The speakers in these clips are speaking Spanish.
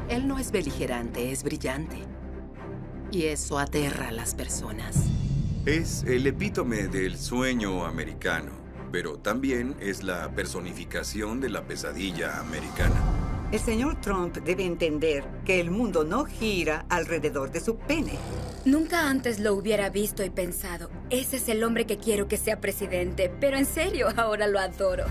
Él no es beligerante, es brillante. Y eso aterra a las personas. Es el epítome del sueño americano, pero también es la personificación de la pesadilla americana. El señor Trump debe entender que el mundo no gira alrededor de su pene. Nunca antes lo hubiera visto y pensado, ese es el hombre que quiero que sea presidente. Pero en serio, ahora lo adoro.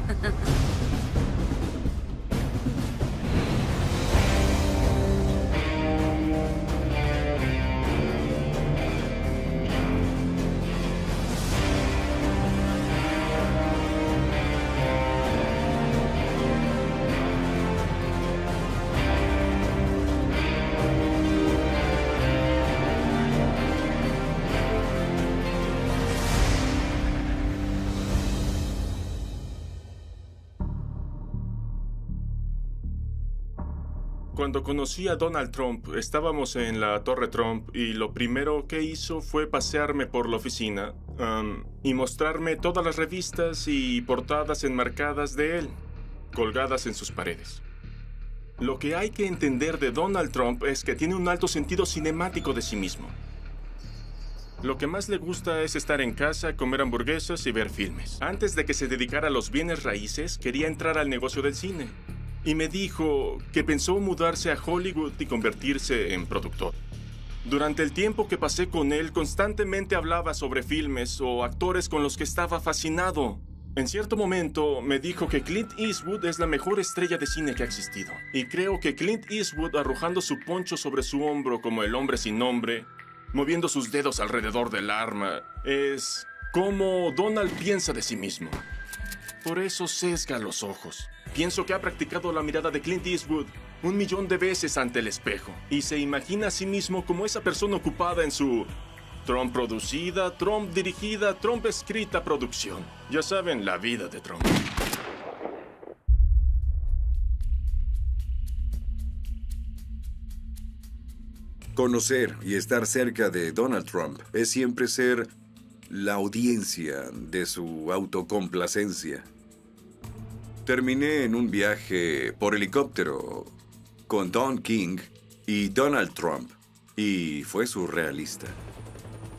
Cuando conocí a Donald Trump, estábamos en la Torre Trump y lo primero que hizo fue pasearme por la oficina y mostrarme todas las revistas y portadas enmarcadas de él, colgadas en sus paredes. Lo que hay que entender de Donald Trump es que tiene un alto sentido cinemático de sí mismo. Lo que más le gusta es estar en casa, comer hamburguesas y ver filmes. Antes de que se dedicara a los bienes raíces, quería entrar al negocio del cine. Y me dijo que pensó mudarse a Hollywood y convertirse en productor. Durante el tiempo que pasé con él, constantemente hablaba sobre filmes o actores con los que estaba fascinado. En cierto momento me dijo que Clint Eastwood es la mejor estrella de cine que ha existido. Y creo que Clint Eastwood, arrojando su poncho sobre su hombro como el hombre sin nombre, moviendo sus dedos alrededor del arma, es como Donald piensa de sí mismo. Por eso sesga los ojos. Pienso que ha practicado la mirada de Clint Eastwood 1.000.000 de veces ante el espejo y se imagina a sí mismo como esa persona ocupada en su Trump producida, Trump dirigida, Trump escrita producción. Ya saben, la vida de Trump. Conocer y estar cerca de Donald Trump es siempre ser la audiencia de su autocomplacencia. Terminé en un viaje por helicóptero con Don King y Donald Trump y fue surrealista.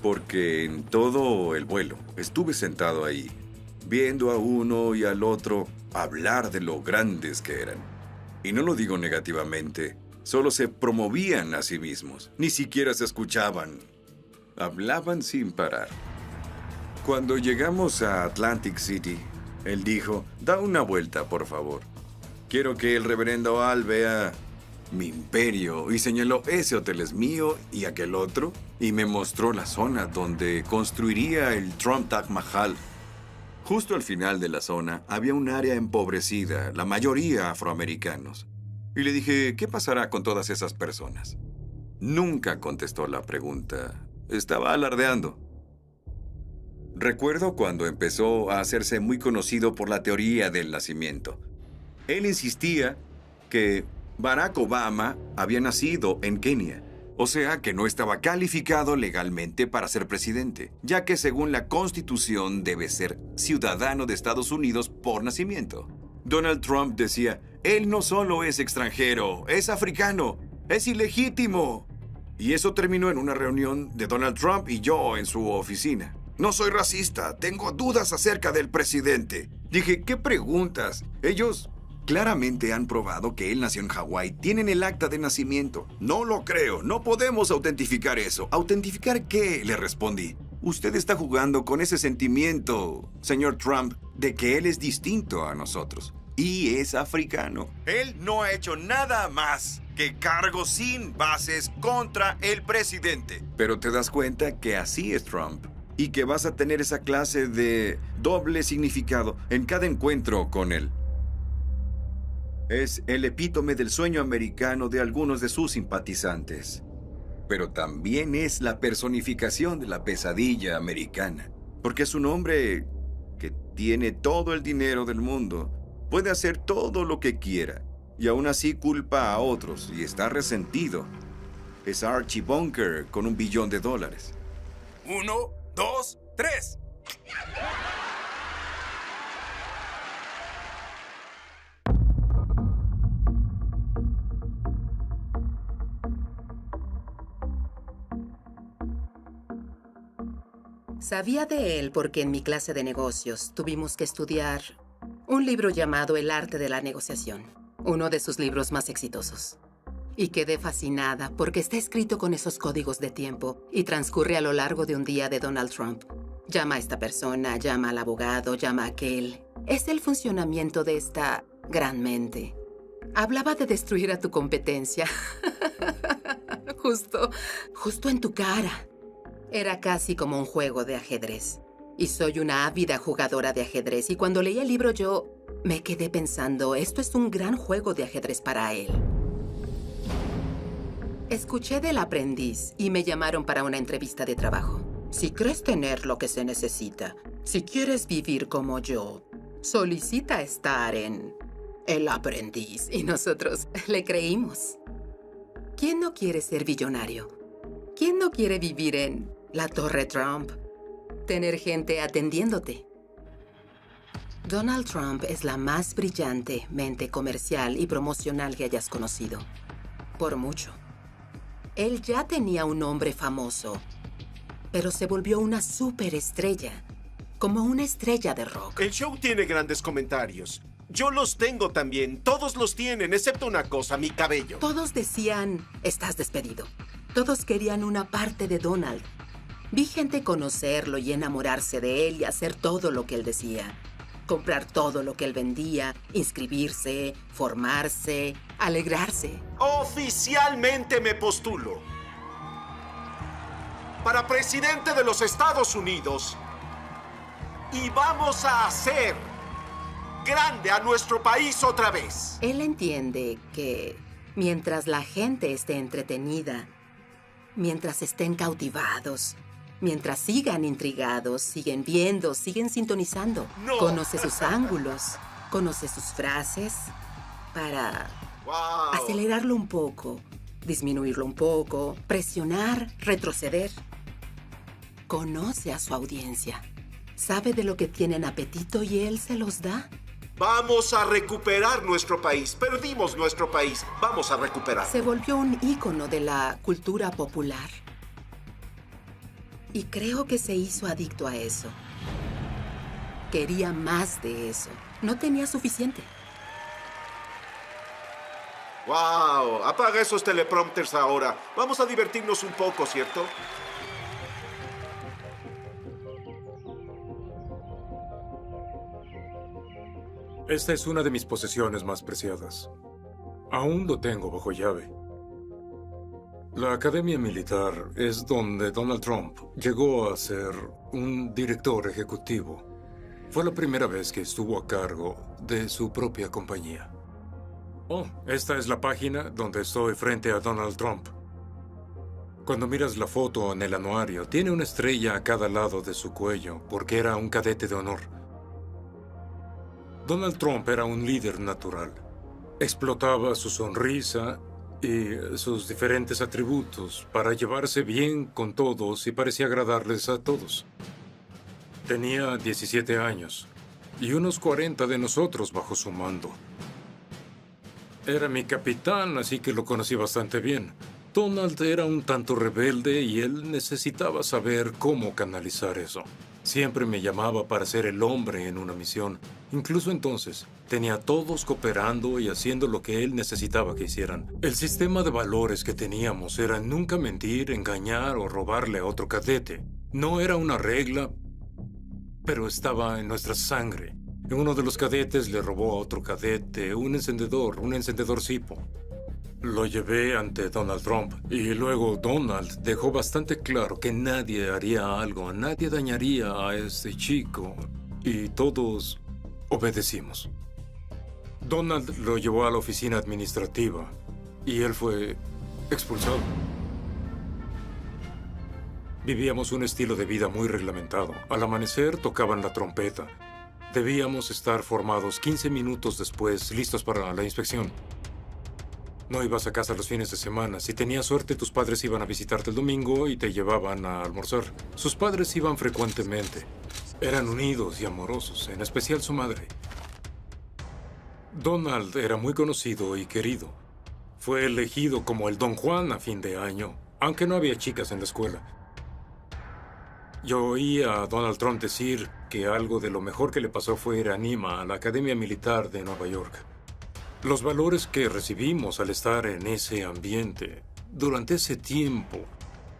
Porque en todo el vuelo estuve sentado ahí, viendo a uno y al otro hablar de lo grandes que eran. Y no lo digo negativamente, solo se promovían a sí mismos, ni siquiera se escuchaban. Hablaban sin parar. Cuando llegamos a Atlantic City, él dijo, da una vuelta, por favor. Quiero que el reverendo Al vea mi imperio. Y señaló, ese hotel es mío y aquel otro. Y me mostró la zona donde construiría el Trump Taj Mahal. Justo al final de la zona había un área empobrecida, la mayoría afroamericanos. Y le dije, ¿qué pasará con todas esas personas? Nunca contestó la pregunta. Estaba alardeando. Recuerdo cuando empezó a hacerse muy conocido por la teoría del nacimiento. Él insistía que Barack Obama había nacido en Kenia, o sea que no estaba calificado legalmente para ser presidente, ya que según la Constitución debe ser ciudadano de Estados Unidos por nacimiento. Donald Trump decía, él no solo es extranjero, es africano, es ilegítimo. Y eso terminó en una reunión de Donald Trump y yo en su oficina. No soy racista, tengo dudas acerca del presidente. Dije, ¿qué preguntas? Ellos claramente han probado que él nació en Hawái. Tienen el acta de nacimiento. No lo creo, no podemos autentificar eso. ¿Autentificar qué? Le respondí. Usted está jugando con ese sentimiento, señor Trump, de que él es distinto a nosotros. Y es africano. Él no ha hecho nada más que cargos sin bases contra el presidente. Pero te das cuenta que así es Trump. Y que vas a tener esa clase de doble significado en cada encuentro con él. Es el epítome del sueño americano de algunos de sus simpatizantes. Pero también es la personificación de la pesadilla americana. Porque es un hombre que tiene todo el dinero del mundo. Puede hacer todo lo que quiera. Y aún así culpa a otros y está resentido. Es Archie Bunker con $1 billón. 1, 2, 3. Sabía de él porque en mi clase de negocios tuvimos que estudiar un libro llamado El arte de la negociación, uno de sus libros más exitosos. Y quedé fascinada porque está escrito con esos códigos de tiempo y transcurre a lo largo de un día de Donald Trump. Llama a esta persona, llama al abogado, llama a aquel. Es el funcionamiento de esta gran mente. Hablaba de destruir a tu competencia. Justo en tu cara. Era casi como un juego de ajedrez. Y soy una ávida jugadora de ajedrez. Y cuando leí el libro yo me quedé pensando, esto es un gran juego de ajedrez para él. Escuché del aprendiz y me llamaron para una entrevista de trabajo. Si crees tener lo que se necesita, si quieres vivir como yo, solicita estar en El aprendiz. Y nosotros le creímos. ¿Quién no quiere ser billonario? ¿Quién no quiere vivir en la Torre Trump? Tener gente atendiéndote. Donald Trump es la más brillante mente comercial y promocional que hayas conocido. Por mucho. Él ya tenía un nombre famoso, pero se volvió una superestrella, como una estrella de rock. El show tiene grandes comentarios. Yo los tengo también. Todos los tienen, excepto una cosa, mi cabello. Todos decían, estás despedido. Todos querían una parte de Donald. Vi gente conocerlo y enamorarse de él y hacer todo lo que él decía. Comprar todo lo que él vendía, inscribirse, formarse, alegrarse. Oficialmente me postulo para presidente de los Estados Unidos y vamos a hacer grande a nuestro país otra vez. Él entiende que mientras la gente esté entretenida, mientras estén cautivados, mientras sigan intrigados, siguen viendo, siguen sintonizando. No. Conoce sus ángulos, conoce sus frases para acelerarlo un poco, disminuirlo un poco, presionar, retroceder. Conoce a su audiencia. Sabe de lo que tienen apetito y él se los da. Vamos a recuperar nuestro país. Perdimos nuestro país. Vamos a recuperar. Se volvió un ícono de la cultura popular. Y creo que se hizo adicto a eso. Quería más de eso. No tenía suficiente. ¡Wow! Apaga esos teleprompters ahora. Vamos a divertirnos un poco, ¿cierto? Esta es una de mis posesiones más preciadas. Aún lo tengo bajo llave. La Academia Militar es donde Donald Trump llegó a ser un director ejecutivo. Fue la primera vez que estuvo a cargo de su propia compañía. Oh, esta es la página donde estoy frente a Donald Trump. Cuando miras la foto en el anuario, tiene una estrella a cada lado de su cuello porque era un cadete de honor. Donald Trump era un líder natural. Explotaba su sonrisa y sus diferentes atributos para llevarse bien con todos y parecía agradarles a todos. Tenía 17 años y unos 40 de nosotros bajo su mando. Era mi capitán, así que lo conocí bastante bien. Donald era un tanto rebelde y él necesitaba saber cómo canalizar eso. Siempre me llamaba para ser el hombre en una misión. Incluso entonces, tenía a todos cooperando y haciendo lo que él necesitaba que hicieran. El sistema de valores que teníamos era nunca mentir, engañar o robarle a otro cadete. No era una regla, pero estaba en nuestra sangre. Uno de los cadetes le robó a otro cadete un encendedor Zippo. Lo llevé ante Donald Trump y luego Donald dejó bastante claro que nadie haría algo, nadie dañaría a este chico y todos obedecimos. Donald lo llevó a la oficina administrativa y él fue expulsado. Vivíamos un estilo de vida muy reglamentado. Al amanecer tocaban la trompeta. Debíamos estar formados 15 minutos después, listos para la inspección. No ibas a casa los fines de semana. Si tenías suerte, tus padres iban a visitarte el domingo y te llevaban a almorzar. Sus padres iban frecuentemente. Eran unidos y amorosos, en especial su madre. Donald era muy conocido y querido. Fue elegido como el Don Juan a fin de año, aunque no había chicas en la escuela. Yo oí a Donald Trump decir que algo de lo mejor que le pasó fue ir a Nima, a la Academia Militar de Nueva York. Los valores que recibimos al estar en ese ambiente, durante ese tiempo,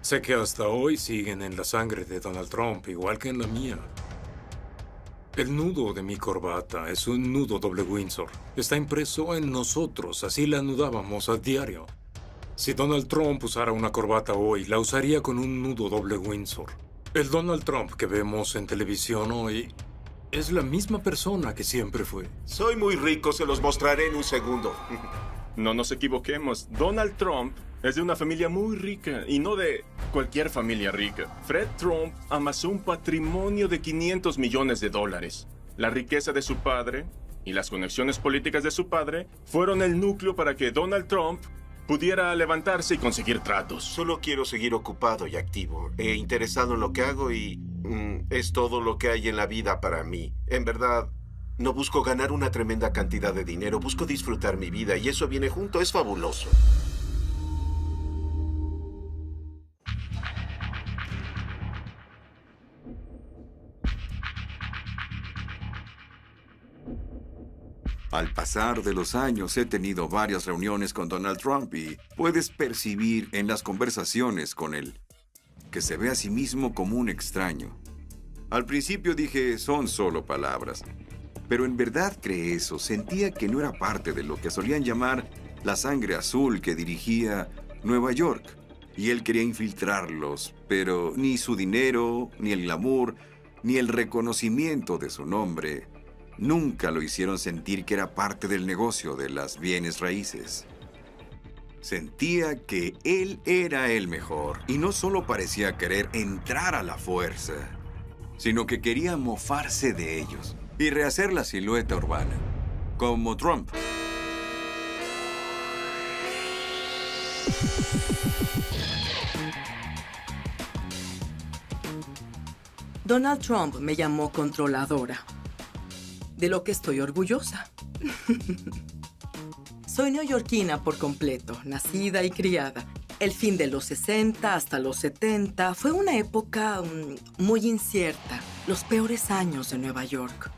sé que hasta hoy siguen en la sangre de Donald Trump, igual que en la mía. El nudo de mi corbata es un nudo doble Windsor. Está impreso en nosotros, así la anudábamos a diario. Si Donald Trump usara una corbata hoy, la usaría con un nudo doble Windsor. El Donald Trump que vemos en televisión hoy es la misma persona que siempre fue. Soy muy rico, se los mostraré en un segundo. No nos equivoquemos. Donald Trump es de una familia muy rica y no de cualquier familia rica. Fred Trump amasó un patrimonio de $500 millones. La riqueza de su padre y las conexiones políticas de su padre fueron el núcleo para que Donald Trump pudiera levantarse y conseguir tratos. Solo quiero seguir ocupado y activo, interesado en lo que hago y es todo lo que hay en la vida para mí. En verdad, no busco ganar una tremenda cantidad de dinero, busco disfrutar mi vida y eso viene junto, es fabuloso. Al pasar de los años he tenido varias reuniones con Donald Trump y puedes percibir en las conversaciones con él que se ve a sí mismo como un extraño. Al principio dije, son solo palabras, pero en verdad cree eso. Sentía que no era parte de lo que solían llamar la sangre azul que dirigía Nueva York. Y él quería infiltrarlos, pero ni su dinero, ni el glamour, ni el reconocimiento de su nombre nunca lo hicieron sentir que era parte del negocio de las bienes raíces. Sentía que él era el mejor y no solo parecía querer entrar a la fuerza, sino que quería mofarse de ellos y rehacer la silueta urbana, como Trump. Donald Trump me llamó controladora, de lo que estoy orgullosa. Soy neoyorquina por completo, nacida y criada. El fin de los 60 hasta los 70 fue una época muy incierta, los peores años de Nueva York.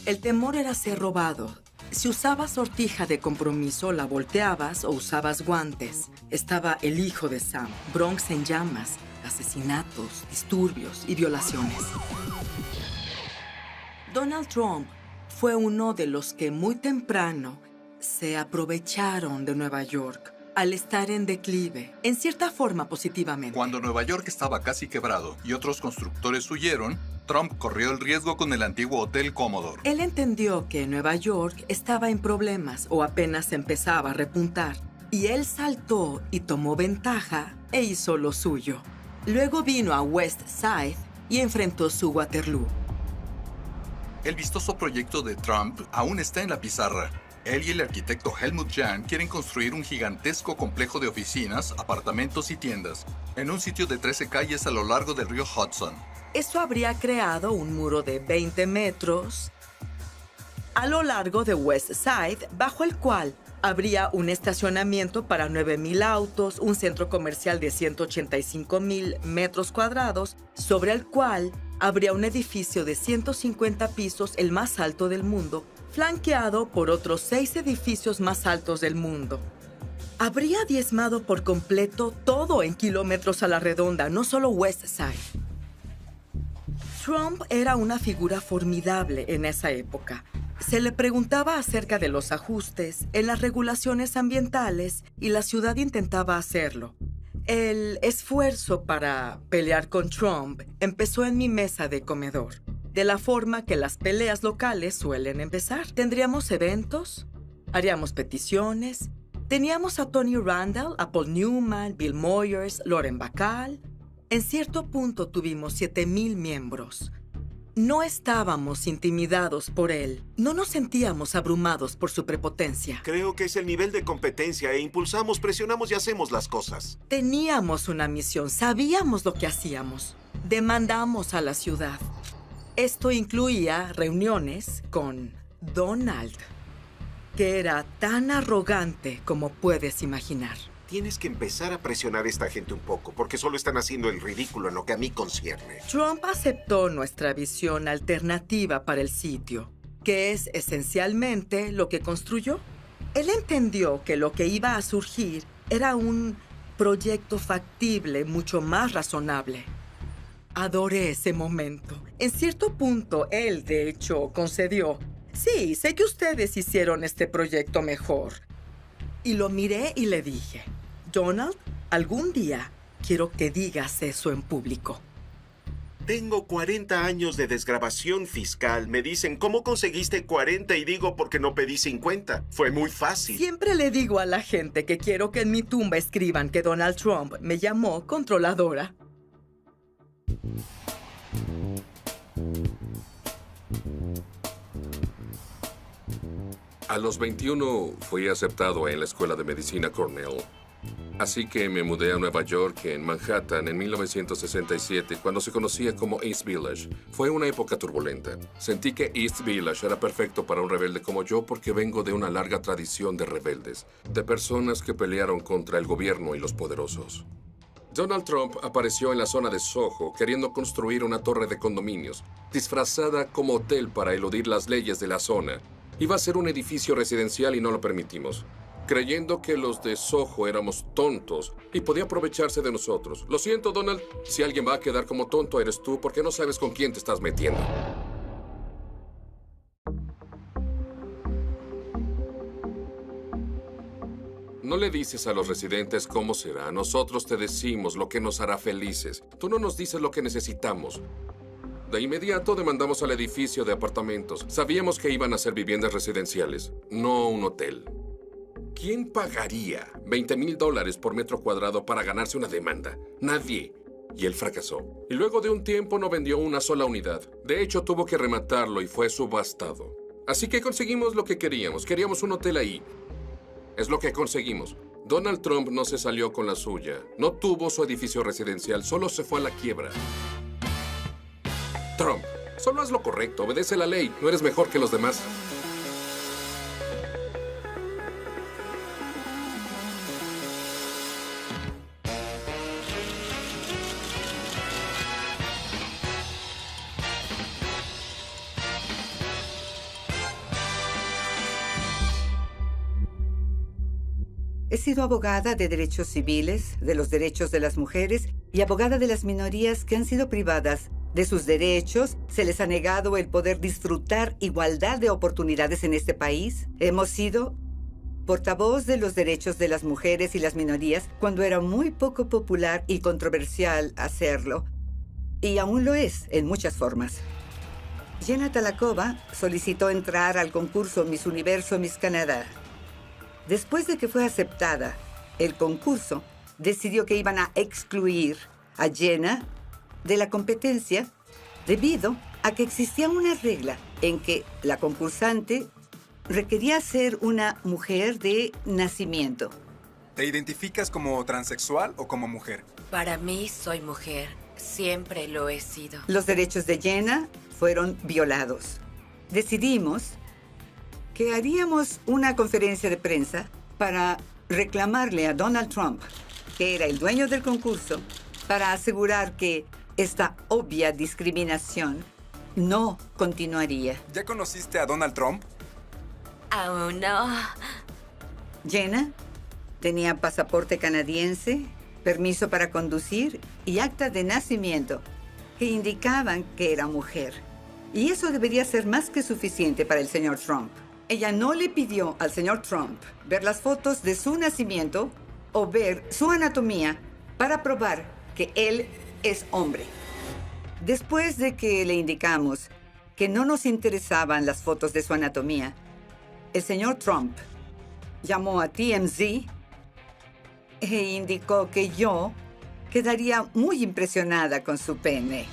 El temor era ser robado. Si usabas sortija de compromiso, la volteabas o usabas guantes. Estaba el hijo de Sam, Bronx en llamas, asesinatos, disturbios y violaciones. Donald Trump fue uno de los que muy temprano se aprovecharon de Nueva York al estar en declive, en cierta forma positivamente. Cuando Nueva York estaba casi quebrado y otros constructores huyeron, Trump corrió el riesgo con el antiguo Hotel Commodore. Él entendió que Nueva York estaba en problemas o apenas empezaba a repuntar, y él saltó y tomó ventaja e hizo lo suyo. Luego vino a West Side y enfrentó su Waterloo. El vistoso proyecto de Trump aún está en la pizarra. Él y el arquitecto Helmut Jahn quieren construir un gigantesco complejo de oficinas, apartamentos y tiendas en un sitio de 13 calles a lo largo del río Hudson. Eso habría creado un muro de 20 metros a lo largo de West Side, bajo el cual habría un estacionamiento para 9,000 autos, un centro comercial de 185,000 metros cuadrados, sobre el cual habría un edificio de 150 pisos, el más alto del mundo, flanqueado por otros 6 edificios más altos del mundo. Habría diezmado por completo todo en kilómetros a la redonda, no solo West Side. Trump era una figura formidable en esa época. Se le preguntaba acerca de los ajustes en las regulaciones ambientales y la ciudad intentaba hacerlo. El esfuerzo para pelear con Trump empezó en mi mesa de comedor, de la forma que las peleas locales suelen empezar. Tendríamos eventos, haríamos peticiones, teníamos a Tony Randall, a Paul Newman, Bill Moyers, Lauren Bacall. En cierto punto tuvimos 7,000 miembros. No estábamos intimidados por él. No nos sentíamos abrumados por su prepotencia. Creo que es el nivel de competencia e impulsamos, presionamos y hacemos las cosas. Teníamos una misión, sabíamos lo que hacíamos. Demandamos a la ciudad. Esto incluía reuniones con Donald, que era tan arrogante como puedes imaginar. Tienes que empezar a presionar a esta gente un poco, porque solo están haciendo el ridículo en lo que a mí concierne. Trump aceptó nuestra visión alternativa para el sitio, que es esencialmente lo que construyó. Él entendió que lo que iba a surgir era un proyecto factible, mucho más razonable. Adoré ese momento. En cierto punto, él, de hecho, concedió. Sí, sé que ustedes hicieron este proyecto mejor. Y lo miré y le dije, Donald, algún día quiero que digas eso en público. Tengo 40 años de desgrabación fiscal. Me dicen, ¿cómo conseguiste 40? Y digo, porque no pedí 50. Fue muy fácil. Siempre le digo a la gente que quiero que en mi tumba escriban que Donald Trump me llamó controladora. A los 21 fui aceptado en la Escuela de Medicina Cornell. Así que me mudé a Nueva York, en Manhattan, en 1967, cuando se conocía como East Village. Fue una época turbulenta. Sentí que East Village era perfecto para un rebelde como yo porque vengo de una larga tradición de rebeldes, de personas que pelearon contra el gobierno y los poderosos. Donald Trump apareció en la zona de Soho queriendo construir una torre de condominios, disfrazada como hotel para eludir las leyes de la zona. Iba a ser un edificio residencial y no lo permitimos, creyendo que los de Soho éramos tontos y podía aprovecharse de nosotros. Lo siento, Donald, si alguien va a quedar como tonto eres tú porque no sabes con quién te estás metiendo. No le dices a los residentes cómo será. Nosotros te decimos lo que nos hará felices. Tú no nos dices lo que necesitamos. De inmediato demandamos al edificio de apartamentos. Sabíamos que iban a ser viviendas residenciales, no un hotel. ¿Quién pagaría $20,000 por metro cuadrado para ganarse una demanda? Nadie. Y él fracasó. Y luego de un tiempo no vendió una sola unidad. De hecho, tuvo que rematarlo y fue subastado. Así que conseguimos lo que queríamos. Queríamos un hotel ahí. Es lo que conseguimos. Donald Trump no se salió con la suya. No tuvo su edificio residencial, solo se fue a la quiebra. Trump, solo haz lo correcto, obedece la ley. No eres mejor que los demás. He sido abogada de derechos civiles, de los derechos de las mujeres y abogada de las minorías que han sido privadas de sus derechos. Se les ha negado el poder disfrutar igualdad de oportunidades en este país. Hemos sido portavoz de los derechos de las mujeres y las minorías cuando era muy poco popular y controversial hacerlo. Y aún lo es en muchas formas. Jenna Talakova solicitó entrar al concurso Miss Universo Miss Canadá. Después de que fue aceptada el concurso, decidió que iban a excluir a Jenna de la competencia debido a que existía una regla en que la concursante requería ser una mujer de nacimiento. ¿Te identificas como transexual o como mujer? Para mí, soy mujer. Siempre lo he sido. Los derechos de Jenna fueron violados. Decidimos que haríamos una conferencia de prensa para reclamarle a Donald Trump, que era el dueño del concurso, para asegurar que esta obvia discriminación no continuaría. ¿Ya conociste a Donald Trump? Aún no. Jenna tenía pasaporte canadiense, permiso para conducir y acta de nacimiento que indicaban que era mujer. Y eso debería ser más que suficiente para el señor Trump. Ella no le pidió al señor Trump ver las fotos de su nacimiento o ver su anatomía para probar que él es hombre. Después de que le indicamos que no nos interesaban las fotos de su anatomía, el señor Trump llamó a TMZ e indicó que yo quedaría muy impresionada con su pene.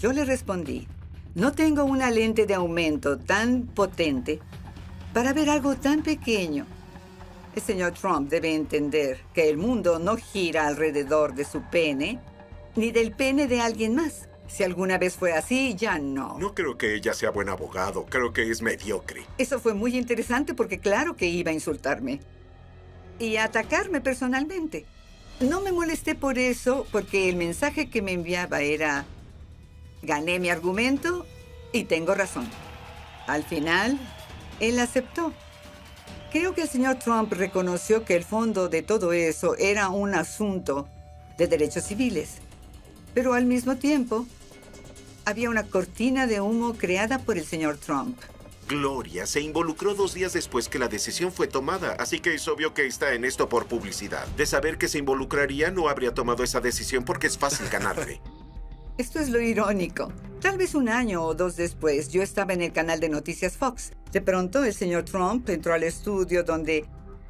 Yo le respondí, no tengo una lente de aumento tan potente para ver algo tan pequeño. El señor Trump debe entender que el mundo no gira alrededor de su pene, ni del pene de alguien más. Si alguna vez fue así, ya no. No creo que ella sea buen abogado. Creo que es mediocre. Eso fue muy interesante porque claro que iba a insultarme. y a atacarme personalmente. No me molesté por eso, porque el mensaje que me enviaba era: gané mi argumento y tengo razón. Al final, él aceptó. Creo que el señor Trump reconoció que el fondo de todo eso era un asunto de derechos civiles. Pero al mismo tiempo, había una cortina de humo creada por el señor Trump. Gloria se involucró 2 días después que la decisión fue tomada, así que es obvio que está en esto por publicidad. De saber que se involucraría, no habría tomado esa decisión porque es fácil ganarle. Esto es lo irónico. Tal vez 1 año o 2 después, yo estaba en el canal de noticias Fox. De pronto, el señor Trump entró al estudio donde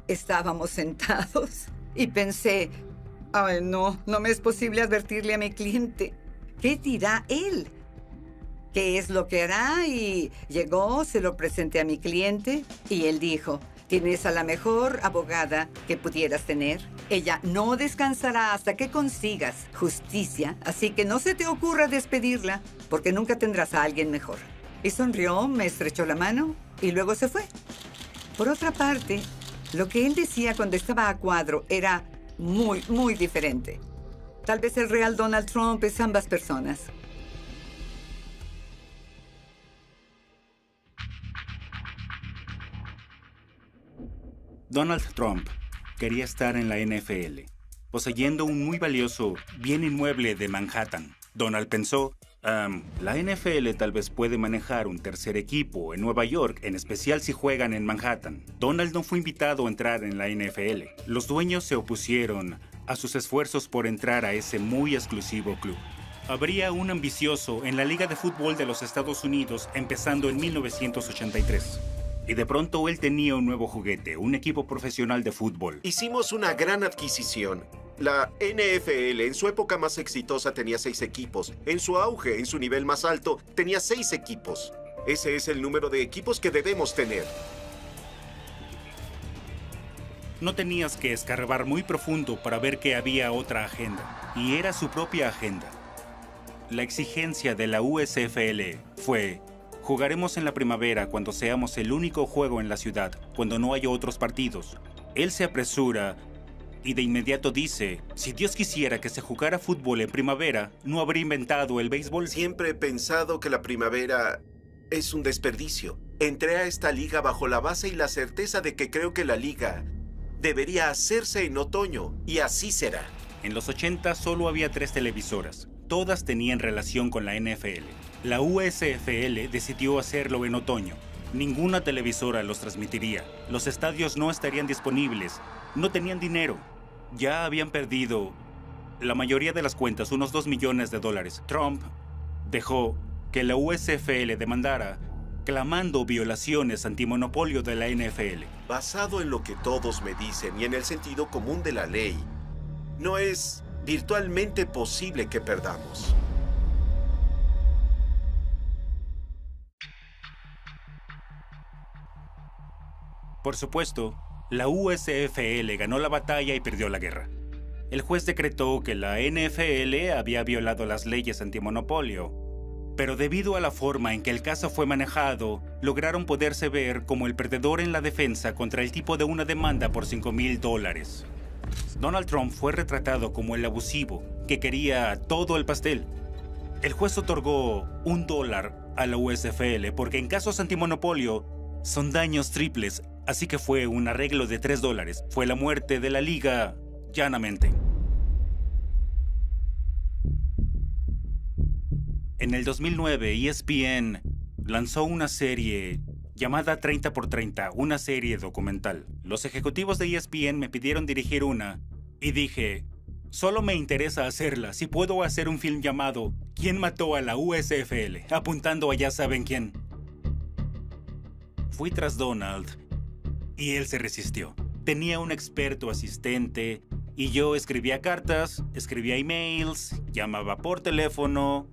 estábamos sentados y pensé: ay, no me es posible advertirle a mi cliente. ¿Qué dirá él? ¿Qué es lo que hará? Y llegó, se lo presenté a mi cliente y él dijo: tienes a la mejor abogada que pudieras tener. Ella no descansará hasta que consigas justicia, así que no se te ocurra despedirla, porque nunca tendrás a alguien mejor. Y sonrió, me estrechó la mano y luego se fue. Por otra parte, lo que él decía cuando estaba a cuadro era muy, muy diferente. Tal vez el real Donald Trump es ambas personas. Donald Trump quería estar en la NFL, poseyendo un muy valioso bien inmueble de Manhattan. Donald pensó: la NFL tal vez puede manejar un tercer equipo en Nueva York, en especial si juegan en Manhattan. Donald no fue invitado a entrar en la NFL. Los dueños se opusieron a sus esfuerzos por entrar a ese muy exclusivo club. Habría un ambicioso en la Liga de Fútbol de los Estados Unidos empezando en 1983. Y de pronto él tenía un nuevo juguete, un equipo profesional de fútbol. Hicimos una gran adquisición. La NFL en su época más exitosa tenía 6 equipos. En su auge, en su nivel más alto, tenía 6 equipos. Ese es el número de equipos que debemos tener. No tenías que escarbar muy profundo para ver que había otra agenda. Y era su propia agenda. La exigencia de la USFL fue: jugaremos en la primavera cuando seamos el único juego en la ciudad, cuando no haya otros partidos. Él se apresura y de inmediato dice: si Dios quisiera que se jugara fútbol en primavera, ¿no habría inventado el béisbol? Siempre he pensado que la primavera es un desperdicio. Entré a esta liga bajo la base y la certeza de que creo que la liga debería hacerse en otoño, y así será. En los 80 solo había 3 televisoras. Todas tenían relación con la NFL. La USFL decidió hacerlo en otoño. Ninguna televisora los transmitiría. Los estadios no estarían disponibles. No tenían dinero. Ya habían perdido la mayoría de las cuentas, unos $2 millones. Trump dejó que la USFL demandara, clamando violaciones antimonopolio de la NFL. Basado en lo que todos me dicen y en el sentido común de la ley, no es virtualmente posible que perdamos. Por supuesto, la USFL ganó la batalla y perdió la guerra. El juez decretó que la NFL había violado las leyes antimonopolio, pero debido a la forma en que el caso fue manejado, lograron poderse ver como el perdedor en la defensa contra el tipo de una demanda por $5,000. Donald Trump fue retratado como el abusivo, que quería todo el pastel. El juez otorgó $1 a la USFL porque en casos antimonopolio son daños triples, así que fue un arreglo de $3. Fue la muerte de la liga, llanamente. En el 2009, ESPN lanzó una serie llamada 30x30, una serie documental. Los ejecutivos de ESPN me pidieron dirigir una y dije: solo me interesa hacerla si puedo hacer un film llamado ¿Quién mató a la USFL?, apuntando a ya saben quién. Fui tras Donald y él se resistió. Tenía un experto asistente y yo escribía cartas, escribía emails, llamaba por teléfono.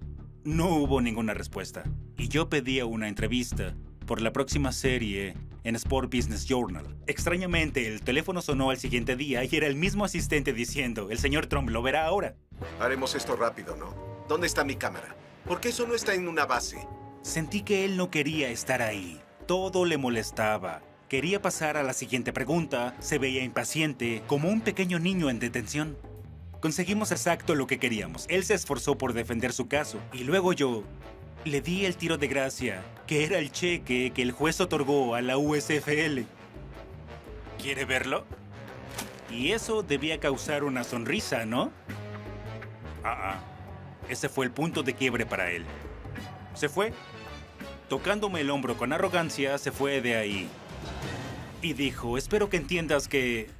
No hubo ninguna respuesta. Y yo pedía una entrevista por la próxima serie en Sport Business Journal. Extrañamente, el teléfono sonó al siguiente día y era el mismo asistente diciendo: el señor Trump lo verá ahora. Haremos esto rápido, ¿no? ¿Dónde está mi cámara? ¿Por qué eso no está en una base? Sentí que él no quería estar ahí. Todo le molestaba. Quería pasar a la siguiente pregunta, se veía impaciente, como un pequeño niño en detención. Conseguimos exacto lo que queríamos. Él se esforzó por defender su caso. Y luego yo le di el tiro de gracia, que era el cheque que el juez otorgó a la USFL. ¿Quiere verlo? Y eso debía causar una sonrisa, ¿no? Ese fue el punto de quiebre para él. Se fue. Tocándome el hombro con arrogancia, se fue de ahí. Y dijo, espero que entiendas que...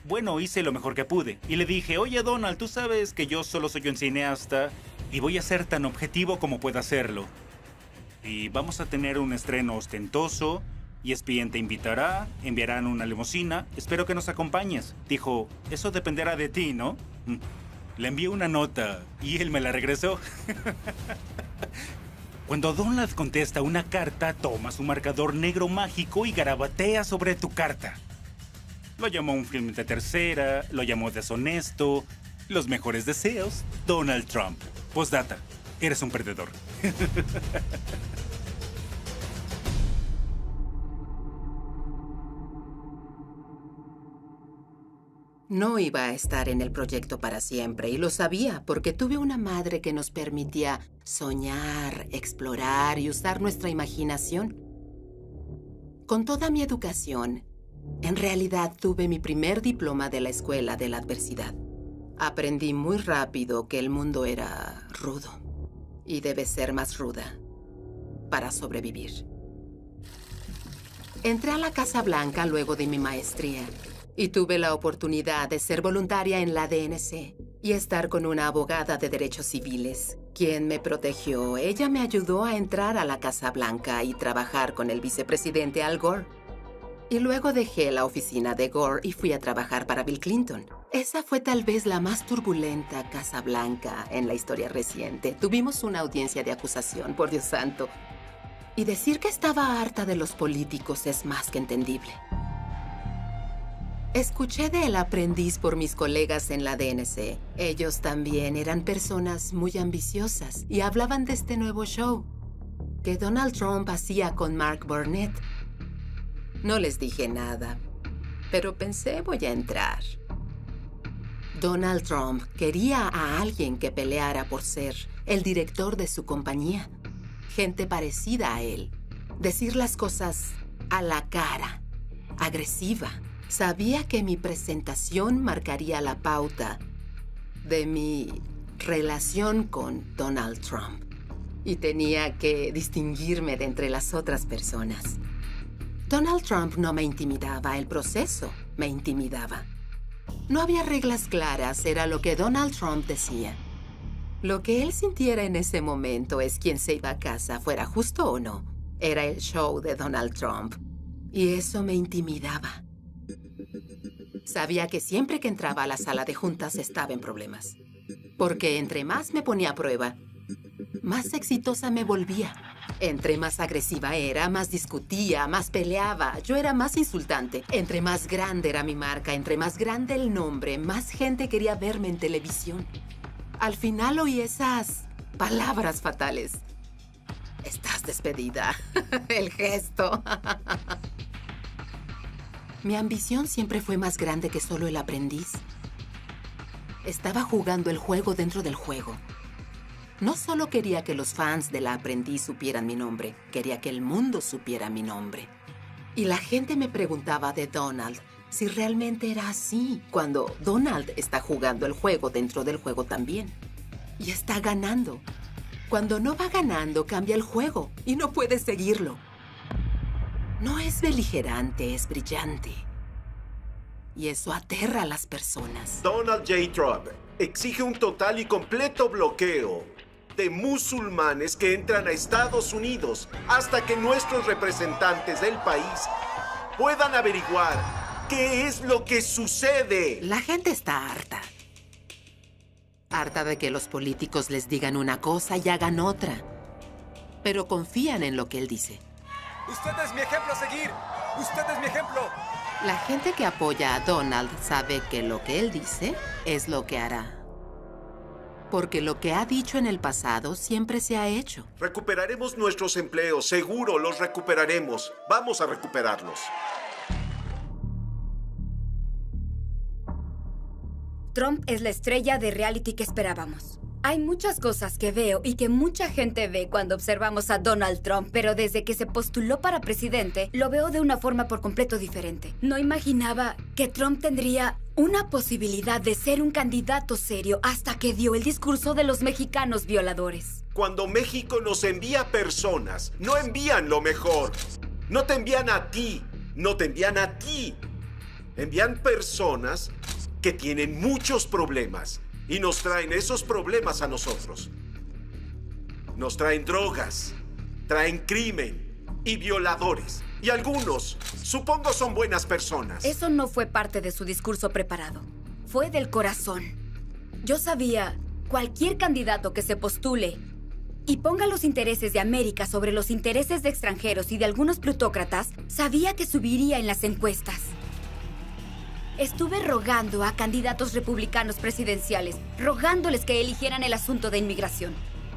Bueno, hice lo mejor que pude. Y le dije, oye, Donald, tú sabes que yo solo soy un cineasta y voy a ser tan objetivo como pueda hacerlo. Y vamos a tener un estreno ostentoso. ESPN te invitará, enviarán una limusina. Espero que nos acompañes. Dijo, eso dependerá de ti, ¿no? Le envié una nota y él me la regresó. Cuando Donald contesta una carta, toma su marcador negro mágico y garabatea sobre tu carta. Lo llamó un film de tercera, lo llamó deshonesto. Los mejores deseos, Donald Trump. Postdata, eres un perdedor. No iba a estar en el proyecto para siempre y lo sabía porque tuve una madre que nos permitía soñar, explorar y usar nuestra imaginación. Con toda mi educación, en realidad tuve mi primer diploma de la escuela de la adversidad. Aprendí muy rápido que el mundo era rudo y debe ser más ruda para sobrevivir. Entré a la Casa Blanca luego de mi maestría. Y tuve la oportunidad de ser voluntaria en la DNC y estar con una abogada de derechos civiles, quien me protegió. Ella me ayudó a entrar a la Casa Blanca y trabajar con el vicepresidente Al Gore. Y luego dejé la oficina de Gore y fui a trabajar para Bill Clinton. Esa fue tal vez la más turbulenta Casa Blanca en la historia reciente. Tuvimos una audiencia de acusación, por Dios santo. Y decir que estaba harta de los políticos es más que entendible. Escuché de El Aprendiz por mis colegas en la DNC. Ellos también eran personas muy ambiciosas y hablaban de este nuevo show que Donald Trump hacía con Mark Burnett. No les dije nada, pero pensé voy a entrar. Donald Trump quería a alguien que peleara por ser el director de su compañía. Gente parecida a él. Decir las cosas a la cara, agresiva. Sabía que mi presentación marcaría la pauta de mi relación con Donald Trump. Y tenía que distinguirme de entre las otras personas. Donald Trump no me intimidaba, el proceso me intimidaba. No había reglas claras, era lo que Donald Trump decía. Lo que él sintiera en ese momento es quien se iba a casa, fuera justo o no. Era el show de Donald Trump. Y eso me intimidaba. Sabía que siempre que entraba a la sala de juntas estaba en problemas. Porque entre más me ponía a prueba, más exitosa me volvía. Entre más agresiva era, más discutía, más peleaba. Yo era más insultante. Entre más grande era mi marca, entre más grande el nombre, más gente quería verme en televisión. Al final oí esas palabras fatales. Estás despedida. El gesto. Mi ambición siempre fue más grande que solo El Aprendiz. Estaba jugando el juego dentro del juego. No solo quería que los fans de El Aprendiz supieran mi nombre, quería que el mundo supiera mi nombre. Y la gente me preguntaba de Donald si realmente era así, cuando Donald está jugando el juego dentro del juego también. Y está ganando. Cuando no va ganando, cambia el juego y no puede seguirlo. No es beligerante, es brillante. Y eso aterra a las personas. Donald J. Trump exige un total y completo bloqueo de musulmanes que entran a Estados Unidos hasta que nuestros representantes del país puedan averiguar qué es lo que sucede. La gente está harta. Harta de que los políticos les digan una cosa y hagan otra. Pero confían en lo que él dice. ¡Usted es mi ejemplo a seguir! ¡Usted es mi ejemplo! La gente que apoya a Donald sabe que lo que él dice es lo que hará. Porque lo que ha dicho en el pasado siempre se ha hecho. Recuperaremos nuestros empleos, seguro los recuperaremos. Vamos a recuperarlos. Trump es la estrella de reality que esperábamos. Hay muchas cosas que veo y que mucha gente ve cuando observamos a Donald Trump, pero desde que se postuló para presidente, lo veo de una forma por completo diferente. No imaginaba que Trump tendría una posibilidad de ser un candidato serio hasta que dio el discurso de los mexicanos violadores. Cuando México nos envía personas, no envían lo mejor. No te envían a ti, no te envían a ti. Envían personas que tienen muchos problemas. Y nos traen esos problemas a nosotros. Nos traen drogas, traen crimen y violadores. Y algunos, supongo, son buenas personas. Eso no fue parte de su discurso preparado. Fue del corazón. Yo sabía, cualquier candidato que se postule y ponga los intereses de América sobre los intereses de extranjeros y de algunos plutócratas, sabía que subiría en las encuestas. Estuve rogando a candidatos republicanos presidenciales, rogándoles que eligieran el asunto de inmigración.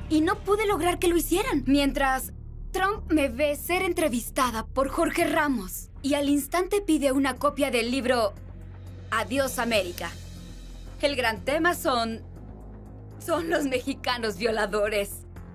Y no pude lograr que lo hicieran. Mientras Trump me ve ser entrevistada por Jorge Ramos y al instante pide una copia del libro Adiós América. El gran tema son los mexicanos violadores.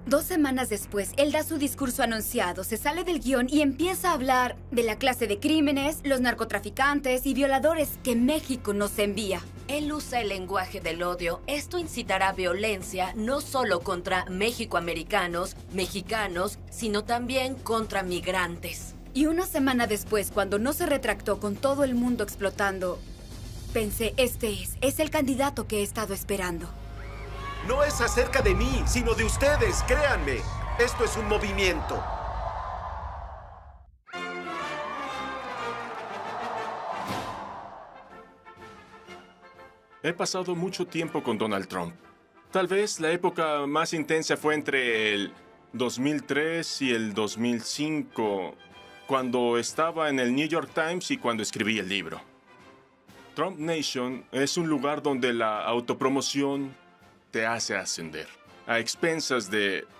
2 semanas después, él da su discurso anunciado, se sale del guión y empieza a hablar de la clase de crímenes, los narcotraficantes y violadores que México nos envía. Él usa el lenguaje del odio. Esto incitará violencia no solo contra mexicoamericanos, mexicanos, sino también contra migrantes. Y una semana después, cuando no se retractó con todo el mundo explotando, pensé, este es el candidato que he estado esperando. No es acerca de mí, sino de ustedes, créanme. Esto es un movimiento. He pasado mucho tiempo con Donald Trump. Tal vez la época más intensa fue entre el 2003 y el 2005, cuando estaba en el New York Times y cuando escribí el libro. Trump Nation es un lugar donde la autopromoción te hace ascender, a expensas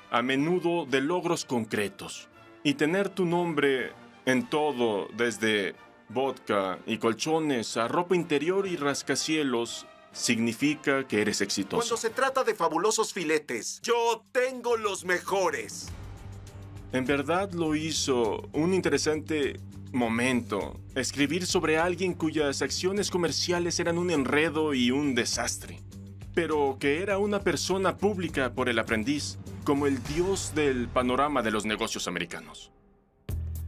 a menudo de logros concretos. Y tener tu nombre en todo, desde vodka y colchones a ropa interior y rascacielos, significa que eres exitoso. Cuando se trata de fabulosos filetes, yo tengo los mejores. En verdad lo hizo un interesante momento. Escribir sobre alguien cuyas acciones comerciales eran un enredo y un desastre, pero que era una persona pública por el aprendiz, como el dios del panorama de los negocios americanos.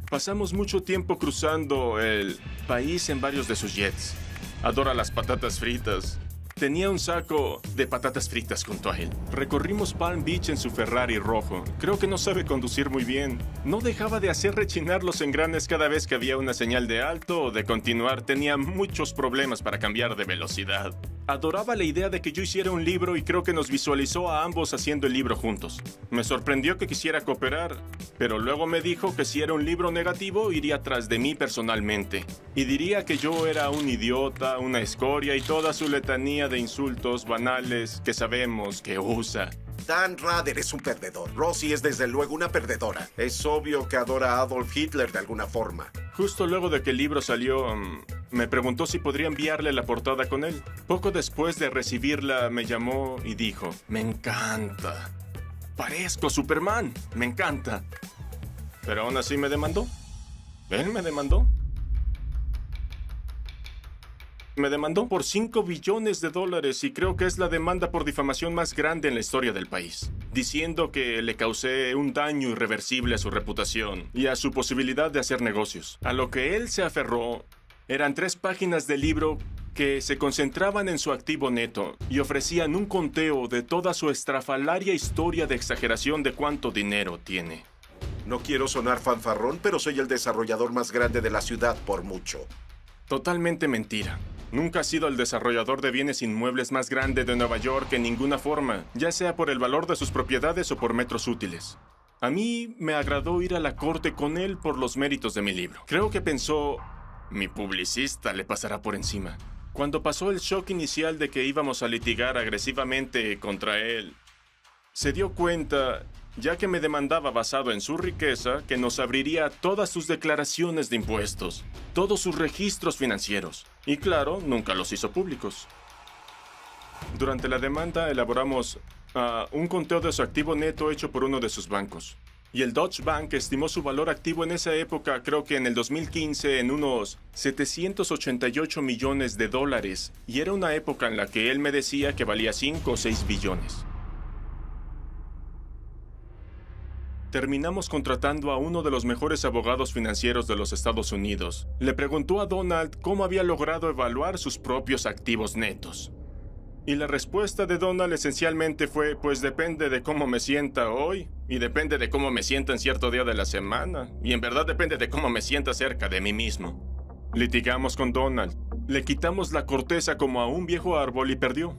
Pasamos mucho tiempo cruzando el país en varios de sus jets. Adora las patatas fritas. Tenía un saco de patatas fritas junto a él. Recorrimos Palm Beach en su Ferrari rojo. Creo que no sabe conducir muy bien. No dejaba de hacer rechinar los engranes cada vez que había una señal de alto o de continuar. Tenía muchos problemas para cambiar de velocidad. Adoraba la idea de que yo hiciera un libro y creo que nos visualizó a ambos haciendo el libro juntos. Me sorprendió que quisiera cooperar, pero luego me dijo que si era un libro negativo iría tras de mí personalmente. Y diría que yo era un idiota, una escoria y toda su letanía de insultos banales que sabemos que usa. Dan Rather es un perdedor. Rosie es desde luego una perdedora. Es obvio que adora a Adolf Hitler de alguna forma. Justo luego de que el libro salió, me preguntó si podría enviarle la portada con él. Poco después de recibirla, me llamó y dijo, me encanta. Parezco Superman, me encanta. Pero aún así me demandó. Él me demandó. Me demandó por $5 billones y creo que es la demanda por difamación más grande en la historia del país, diciendo que le causé un daño irreversible a su reputación y a su posibilidad de hacer negocios. A lo que él se aferró eran 3 páginas del libro que se concentraban en su activo neto y ofrecían un conteo de toda su estrafalaria historia de exageración de cuánto dinero tiene. No quiero sonar fanfarrón, pero soy el desarrollador más grande de la ciudad por mucho. Totalmente mentira. Nunca ha sido el desarrollador de bienes inmuebles más grande de Nueva York en ninguna forma, ya sea por el valor de sus propiedades o por metros útiles. A mí me agradó ir a la corte con él por los méritos de mi libro. Creo que pensó, mi publicista le pasará por encima. Cuando pasó el shock inicial de que íbamos a litigar agresivamente contra él, se dio cuenta, ya que me demandaba basado en su riqueza, que nos abriría todas sus declaraciones de impuestos, todos sus registros financieros. Y claro, nunca los hizo públicos. Durante la demanda elaboramos un conteo de su activo neto hecho por uno de sus bancos. Y el Deutsche Bank estimó su valor activo en esa época, creo que en el 2015, en unos 788 millones de dólares. Y era una época en la que él me decía que valía 5 o 6 billones. Terminamos contratando a uno de los mejores abogados financieros de los Estados Unidos. Le preguntó a Donald cómo había logrado evaluar sus propios activos netos. Y la respuesta de Donald esencialmente fue, pues depende de cómo me sienta hoy, y depende de cómo me sienta en cierto día de la semana, y en verdad depende de cómo me sienta cerca de mí mismo. Litigamos con Donald, le quitamos la corteza como a un viejo árbol y perdió.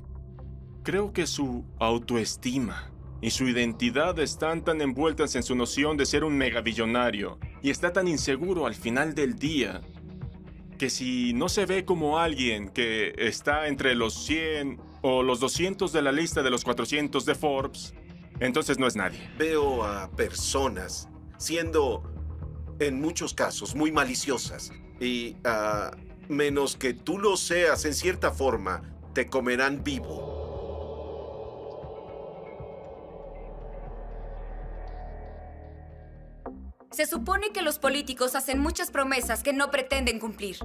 Creo que su autoestima y su identidad están tan envueltas en su noción de ser un megabillonario, y está tan inseguro al final del día, que si no se ve como alguien que está entre los 100 o los 200 de la lista de los 400 de Forbes, entonces no es nadie. Veo a personas siendo, en muchos casos, muy maliciosas. Y a menos que tú lo seas en cierta forma, te comerán vivo. Se supone que los políticos hacen muchas promesas que no pretenden cumplir.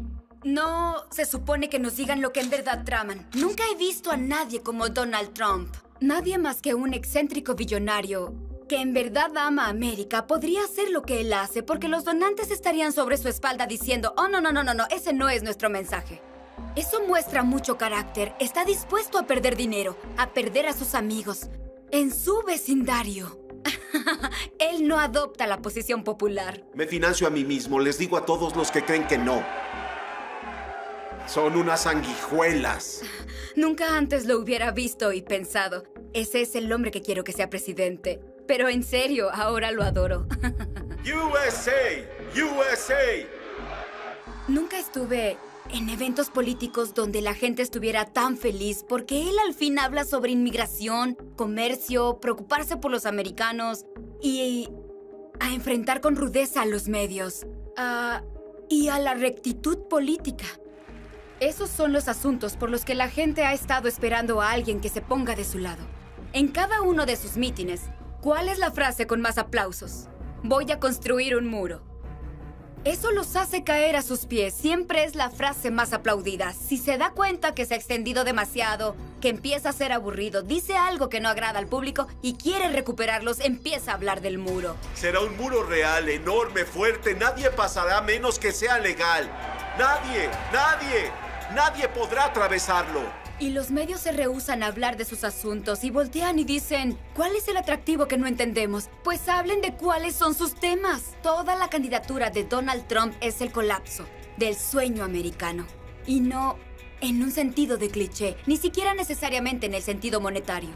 No se supone que nos digan lo que en verdad traman. Nunca he visto a nadie como Donald Trump. Nadie más que un excéntrico billonario que en verdad ama a América podría hacer lo que él hace, porque los donantes estarían sobre su espalda diciendo, oh, no, ese no es nuestro mensaje. Eso muestra mucho carácter. Está dispuesto a perder dinero, a perder a sus amigos, en su vecindario. Él no adopta la posición popular. Me financio a mí mismo, les digo a todos los que creen que no. Son unas sanguijuelas. Nunca antes lo hubiera visto y pensado, ese es el hombre que quiero que sea presidente. Pero en serio, ahora lo adoro. USA, USA. Nunca estuve en eventos políticos donde la gente estuviera tan feliz, porque él al fin habla sobre inmigración, comercio, preocuparse por los americanos y a enfrentar con rudeza a los medios y a la rectitud política. Esos son los asuntos por los que la gente ha estado esperando a alguien que se ponga de su lado. En cada uno de sus mítines, ¿cuál es la frase con más aplausos? Voy a construir un muro. Eso los hace caer a sus pies. Siempre es la frase más aplaudida. Si se da cuenta que se ha extendido demasiado, que empieza a ser aburrido, dice algo que no agrada al público y quiere recuperarlos, empieza a hablar del muro. Será un muro real, enorme, fuerte. Nadie pasará a menos que sea legal. Nadie podrá atravesarlo. Y los medios se rehúsan a hablar de sus asuntos y voltean y dicen, ¿cuál es el atractivo que no entendemos? Pues hablen de cuáles son sus temas. Toda la candidatura de Donald Trump es el colapso del sueño americano. Y no en un sentido de cliché, ni siquiera necesariamente en el sentido monetario.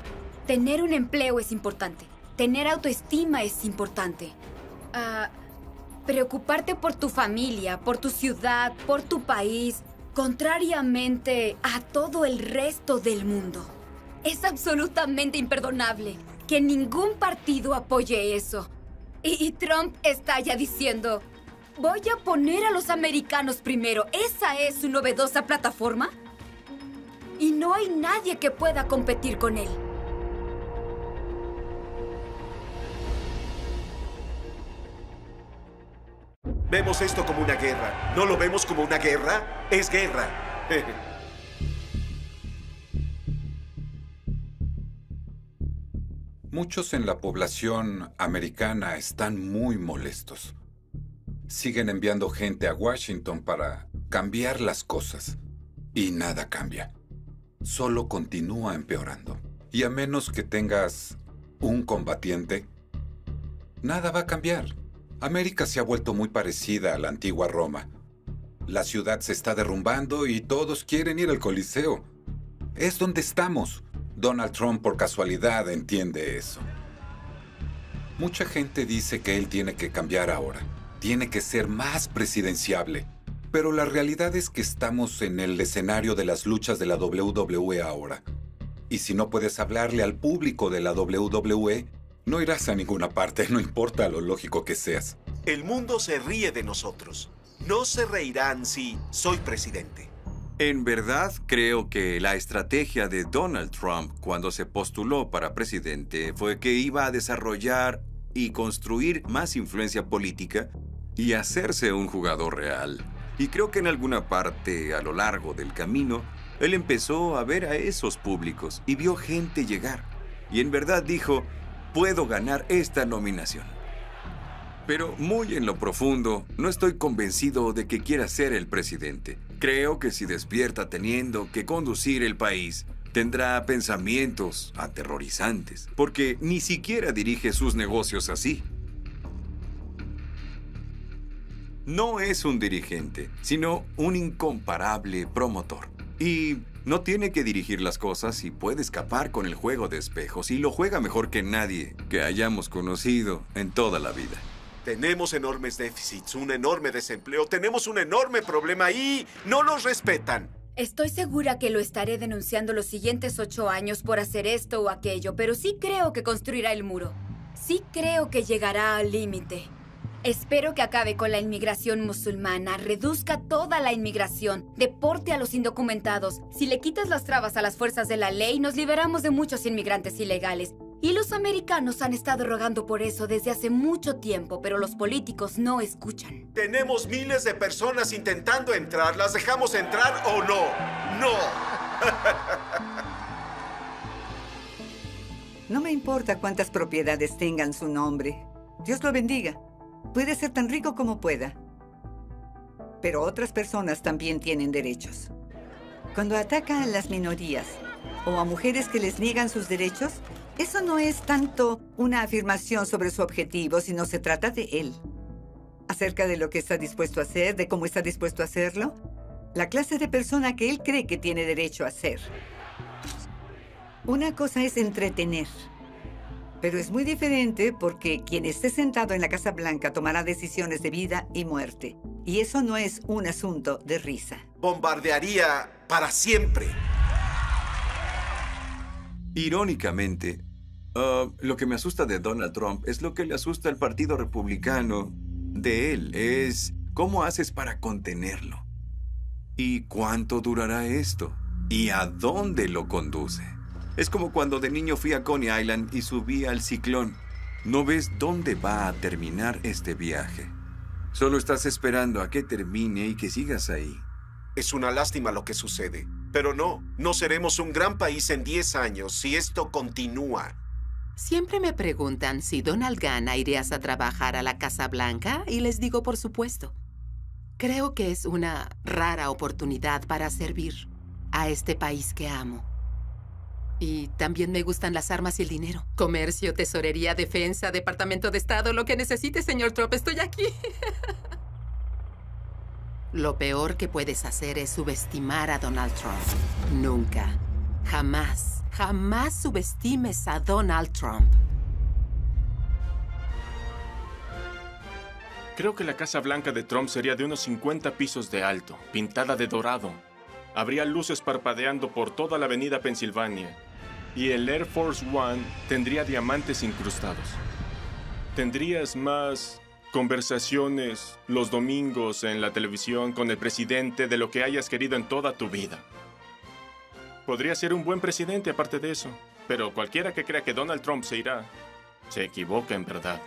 Tener un empleo es importante. Tener autoestima es importante. Preocuparte por tu familia, por tu ciudad, por tu país, contrariamente a todo el resto del mundo. Es absolutamente imperdonable que ningún partido apoye eso. Y Trump está ya diciendo, voy a poner a los americanos primero. ¿Esa es su novedosa plataforma? Y no hay nadie que pueda competir con él. Vemos esto como una guerra. ¿No lo vemos como una guerra? Es guerra. Muchos en la población americana están muy molestos. Siguen enviando gente a Washington para cambiar las cosas. Y nada cambia. Solo continúa empeorando. Y a menos que tengas un combatiente, nada va a cambiar. América se ha vuelto muy parecida a la antigua Roma. La ciudad se está derrumbando y todos quieren ir al Coliseo. Es donde estamos. Donald Trump por casualidad entiende eso. Mucha gente dice que él tiene que cambiar ahora. Tiene que ser más presidenciable. Pero la realidad es que estamos en el escenario de las luchas de la WWE ahora. Y si no puedes hablarle al público de la WWE, no irás a ninguna parte, no importa lo lógico que seas. El mundo se ríe de nosotros. No se reirán si soy presidente. En verdad, creo que la estrategia de Donald Trump cuando se postuló para presidente fue que iba a desarrollar y construir más influencia política y hacerse un jugador real. Y creo que en alguna parte a lo largo del camino, él empezó a ver a esos públicos y vio gente llegar. Y en verdad dijo, puedo ganar esta nominación. Pero muy en lo profundo, no estoy convencido de que quiera ser el presidente. Creo que si despierta teniendo que conducir el país, tendrá pensamientos aterrorizantes, porque ni siquiera dirige sus negocios así. No es un dirigente, sino un incomparable promotor. Y no tiene que dirigir las cosas y puede escapar con el juego de espejos, y lo juega mejor que nadie que hayamos conocido en toda la vida. Tenemos enormes déficits, un enorme desempleo, tenemos un enorme problema y no nos respetan. Estoy segura que lo estaré denunciando los siguientes 8 años por hacer esto o aquello, pero sí creo que construirá el muro. Sí creo que llegará al límite. Espero que acabe con la inmigración musulmana, reduzca toda la inmigración, deporte a los indocumentados. Si le quitas las trabas a las fuerzas de la ley, nos liberamos de muchos inmigrantes ilegales. Y los americanos han estado rogando por eso desde hace mucho tiempo, pero los políticos no escuchan. Tenemos miles de personas intentando entrar. ¿Las dejamos entrar o no? ¡No! No me importa cuántas propiedades tengan su nombre. Dios lo bendiga. Puede ser tan rico como pueda. Pero otras personas también tienen derechos. Cuando ataca a las minorías o a mujeres que les niegan sus derechos, eso no es tanto una afirmación sobre su objetivo, sino se trata de él. Acerca de lo que está dispuesto a hacer, de cómo está dispuesto a hacerlo, la clase de persona que él cree que tiene derecho a ser. Una cosa es entretener, pero es muy diferente porque quien esté sentado en la Casa Blanca tomará decisiones de vida y muerte. Y eso no es un asunto de risa. Bombardearía para siempre. Irónicamente, lo que me asusta de Donald Trump es lo que le asusta al Partido Republicano de él. Es cómo haces para contenerlo. ¿Y cuánto durará esto? ¿Y a dónde lo conduce? Es como cuando de niño fui a Coney Island y subí al ciclón. No ves dónde va a terminar este viaje. Solo estás esperando a que termine y que sigas ahí. Es una lástima lo que sucede. Pero no seremos un gran país en 10 años si esto continúa. Siempre me preguntan si Donald gana, ¿irías a trabajar a la Casa Blanca? Y les digo, por supuesto. Creo que es una rara oportunidad para servir a este país que amo. Y también me gustan las armas y el dinero. Comercio, tesorería, defensa, departamento de Estado, lo que necesite, señor Trump, estoy aquí. Lo peor que puedes hacer es subestimar a Donald Trump. Nunca, jamás, jamás subestimes a Donald Trump. Creo que la Casa Blanca de Trump sería de unos 50 pisos de alto, pintada de dorado. Habría luces parpadeando por toda la avenida Pensilvania. Y el Air Force One tendría diamantes incrustados. Tendrías más conversaciones los domingos en la televisión con el presidente de lo que hayas querido en toda tu vida. Podría ser un buen presidente aparte de eso, pero cualquiera que crea que Donald Trump se irá, se equivoca en verdad.